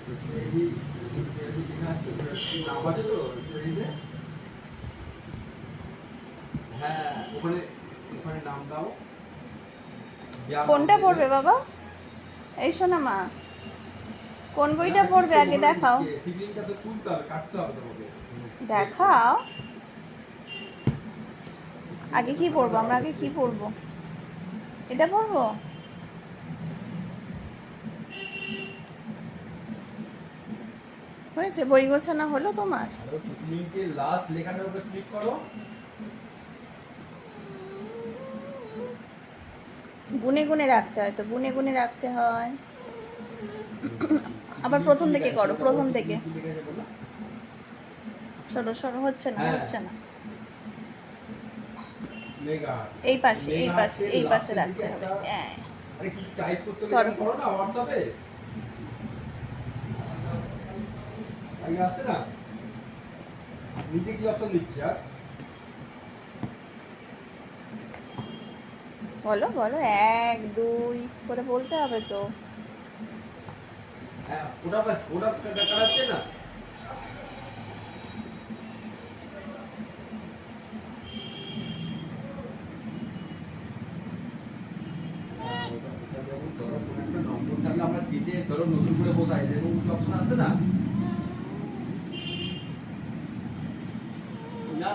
হ্যাঁ, ওখানে ওখানে নাম দাও। কোনটা পড়বে বাবা? এই শোনা মা, কোন বইটা পড়বে আগে দেখাও। টিফিনটা তো তুলতে হবে, কাটতে হবে তোমাকে। দেখাও আগে কি পড়বো আমরা, আগে কি পড়বো? এটা পড়বো? হয়েছে? বই গোছানো হলো তোমার? লিংকে লাস্ট লেখাটার উপর ক্লিক করো। গুনে গুনে রাখতে হয় তো, গুনে গুনে রাখতে হয়। আবার প্রথম থেকে করো, প্রথম থেকে। সরো সরো, হচ্ছে না, হচ্ছে না। এই পাশে, এই পাশে, এই পাশে রাখতে হবে। হ্যাঁ, আরে কিছু টাইপ করতে করো। করো না হোয়াটসঅ্যাপে। আগে আসছে না, নিচে কি অপশন দিচ্ছে আর? বলো বলো, 1 2 করে বলতে হবে তো। হ্যাঁ, ওটা ওটা কাটাচ্ছে না। আমরা কেটে ধরো নতুন করে বোঝাই, যেরকম অপশন আছে না।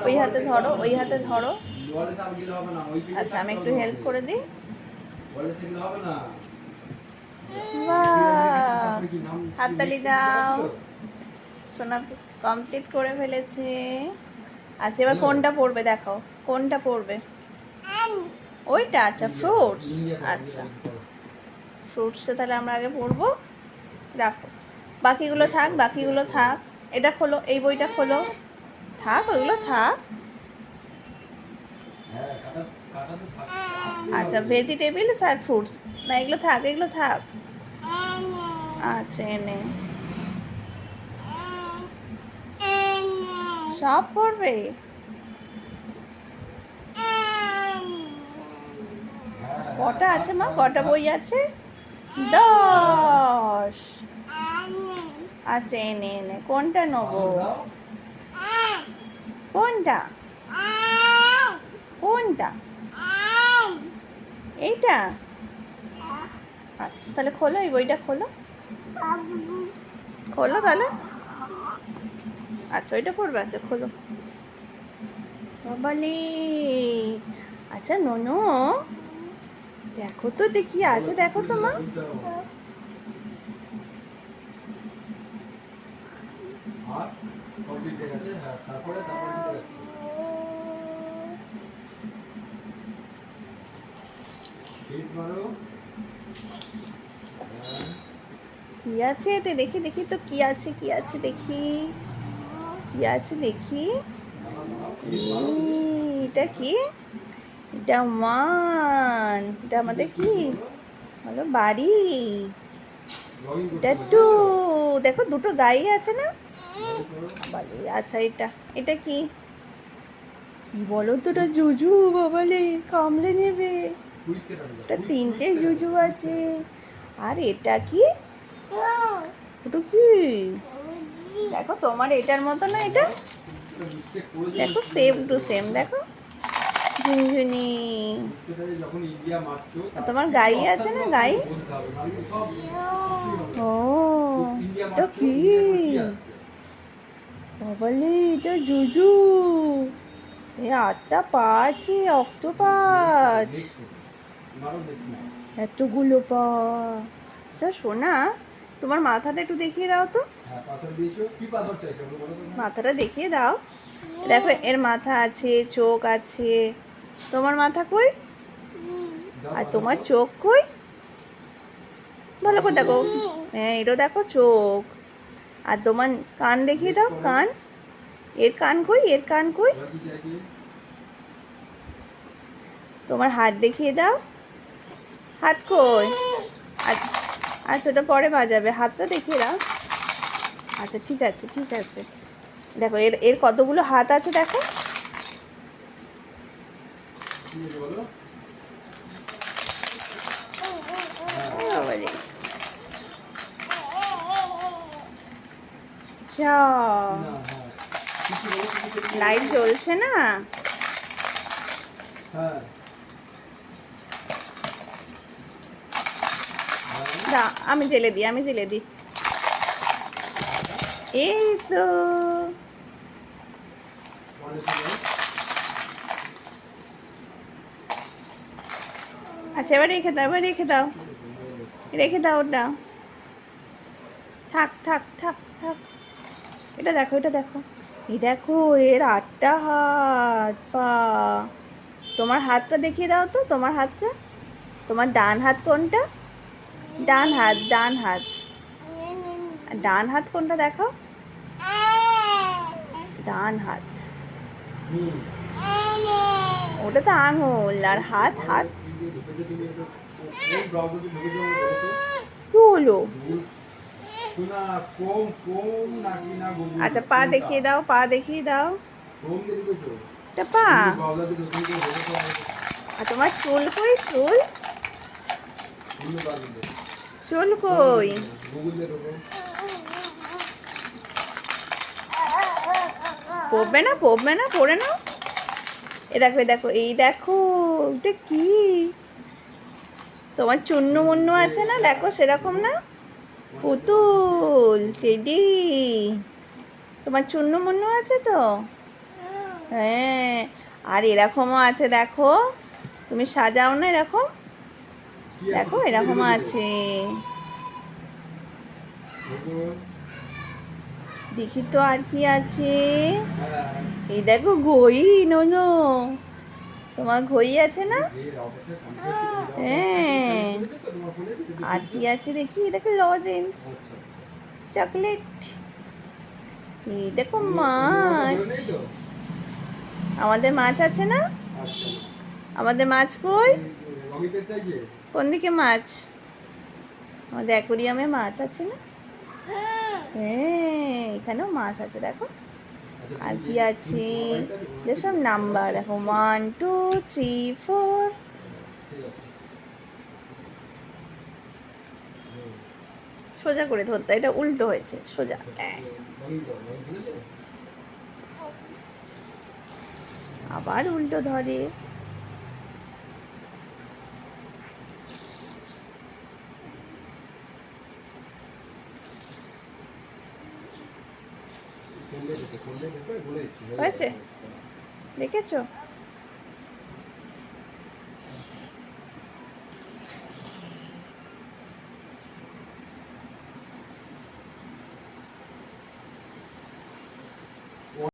ওই হাতে ধরো, ওই হাতে ধরো। ওয়ালে চাপ দিলে হবে না, ওই দিকে আচ্ছা, আমি থাকতে একটু হবে হেল্প আমাদের। করে দিই। ওয়ালে থাকলে হবে না। বাহ, তারপরে কি নাম হাততালি দাও। সোনা কমপ্লিট করে ফেলেছে। আচ্ছা, এবার কোনটা পড়বে দেখাও, কোনটা পড়বে? ওইটা? আচ্ছা, ফ্রুটস। আচ্ছা, ফ্রুটসটা তাহলে আমরা আগে পড়বো। রাখো, বাকিগুলো থাক, বাকিগুলো থাক। এটা খোলো, এই বইটা খোলো। থাক, ওইগুলো থাক। হ্যাঁ, কাটা তো থাকতে আচ্ছা, হবে। ভেজিটেবলস আর ফ্রুটস, না এগুলো থাক, এগুলো থাক। আচ্ছা, এনে সব পড়বে? কটা আছে মা, কটা বই আছে? 10। আচ্ছা, এনে এনে কোনটা নেবো? কোনটা? কোনটা? এইটা? আচ্ছা, তাহলে খোলো, এই বইটা খোলো, খোলো তাহলে। আচ্ছা, ওইটা পড়বে। আচ্ছা, খোলো। বাবালি, আচ্ছা ননু, দেখো তো কি আছে, দেখো তো মা। আর কমপ্লিট হয়ে গেছে। হ্যাঁ, তারপরে তারপরে কি দেখাচ্ছে? ফেস মারো। হ্যাঁ, কি আছে এতে? দেখি দেখি তো, কি আছে, কি আছে দেখি, কি আছে দেখি। দাঁড়াও, ফেস মারো তুমি। এটা কি? এটা ওয়ান, এটা আমাদের কি বলো, বাড়ি। লগইন করতে এটা হবে, টু, তাই তো? দেখো দুটো গাই আছে না? লগ করো। বাবালে, আচ্ছা এটা, এটা কি? কি বলো তো, এটা জুজু। বাবালে, কামড়ে নেবে। কুইক সেটাতে যাও। এটা কুইক 3টে সেটাতে জুজু যাও। কুইক আছে। সেটাতে। আর এটা কি? ওটা কি? দেখো, তোমার এটার মতো না এটা? এটা মিস্টেক করে যদি দেখো, খুলে সেম টু যেতে সেম, পারো না। দেখো, ঝুনঝুনি। বুঝতে পারি যখন ইন্ডিয়া মারছো আর তার তোমার কি কি গাই আছে অপশন না, গুলো গাই? তোমাকে বলতে হবে, নাহলে তো সব কিছুই হবে ও, না। তো ইন্ডিয়া এটা মারছো, কি? ইন্ডিয়ার পর কি আসছে? বাবালে, এটা জুজু। এ 8টা পা আছে, অক্টোপাস। নেক্সট মারো, নেক্সট মারো। এতগুলো পা। আচ্ছা সোনা, তোমার মাথাটা একটু দেখিয়ে দাও তো। হ্যাঁ, পাথর দিয়েছো। কি পাথর চাইছো বলো বলো তো না। মাথাটা দেখিয়ে দাও। দেখো, এর মাথা আছে, চোখ আছে। তোমার মাথা কই? দাও আর পাথর তোমার দাও। চোখ কই? ভালো পাথর করে দেখো। দিয়েছো। হ্যাঁ, এটাও দেখো চোখ। আর তোমার কান দেখিয়ে নেক্সট দাও, করো। কান। এর কান কই? এর কান কই? এবার কি চাইছি? তোমার হাত দেখিয়ে দাও, হাত কই? আচ্ছা, ওটা পরে বাজাবে, হাতটা দেখিয়ে দাও। আচ্ছা, ঠিক আছে, ঠিক আছে। দেখো, এর এর কতগুলো হাত আছে দেখো। কি আছে বলো। ও বাবারে। যা না, হ্যাঁ। কিছু হলে কিছু করে নিয়ে লাইট যাবে। জ্বলছে না? হ্যাঁ। দা আমি জেলে দিই, আমি জেলে দিই। এই তো পরে চলে। আচ্ছা, এবার রেখে দাও, এবার রেখে দাও, রেখে দাও ওটা। থাক থাক থাক থাক। এটা দেখো, এটা দেখো, এই দেখো এর 8টা হাত পা। তোমার হাতটা দেখিয়ে দাও তো, তোমার হাতটা। তোমার ডান হাত কোনটা? ডান হাত, ডান হাত। ডান হাত কোনটা দেখাও? ডান হাত। হুম। ওটা তো আঙুল, আর হাত, হাত। কি দিয়ে ঢুকেছো তুমি এটা? কোন ব্রাউজারে ঢুকেছো আমাকে দেখো কি হলো? তো? শোনা, কোম কোম নাকি না গুগল? আচ্ছা, পা কোনটা? দেখিয়ে দাও, পা দেখিয়ে দাও। কোম দিয়ে ঢুকেছো? এটা পা। তুমি ব্রাউজারে ঢুকে ঢুকেছো আমাকে আর তোমার চুল কই, চুল? অন্য ব্রাউজারে। চুল কই? গুগল দিয়ে ঢুকো। পড়বে না, পড়বে না, পড়ে নাও। এ দেখো, এই দেখো, এই দেখো, এটা কি? তোমার চুন্নু মুন্নু আছে না, দেখো সেরকম না? পুতুল, টেডি। তোমার চুন্নু মুন্নু আছে তো? হ্যাঁ। আর এরকমও আছে, দেখো। তুমি সাজাও না এরকম? কি আছে? দেখো কি দিয়ে এরকমও ঢুকেছো? আছে। ঢুকো। দেখি তো আর কি আছে। হ্যাঁ। এই দেখো ঘড়ি, নোনো। তোমার ঘড়ি আছে না? এই রাউটারটা কমপ্লিট, এই হ্যাঁ। রাউটারটা করেছো তো তোমার ফোনে? আর কি আছে দেখি, দেখো লজেন্স, আচ্ছা। চকলেট। এই দেখো অন্য রাউটার ধরে মাছ। নেই তো? আমাদের মাছ আছে না? আচ্ছা। আমাদের মাছ কই? রঙিতে চাইছে? কোন দিকে মাছ? আমাদের অ্যাকোরিয়ামে মাছ আছে না? হ্যাঁ, এখানেও মাছ আছে, দেখো। আচ্ছা, আর তুমি কি এই আছে? তুমি সব নাম্বার দেখো, 1 2 3 4। ঠিক আছে। সোজা করে ধরতে, এটা উল্টো হয়েছে, সোজা। আবার উল্টো ধরে। কোন দিকে বলে দিচ্ছি। হয়েছে? দেখেছো?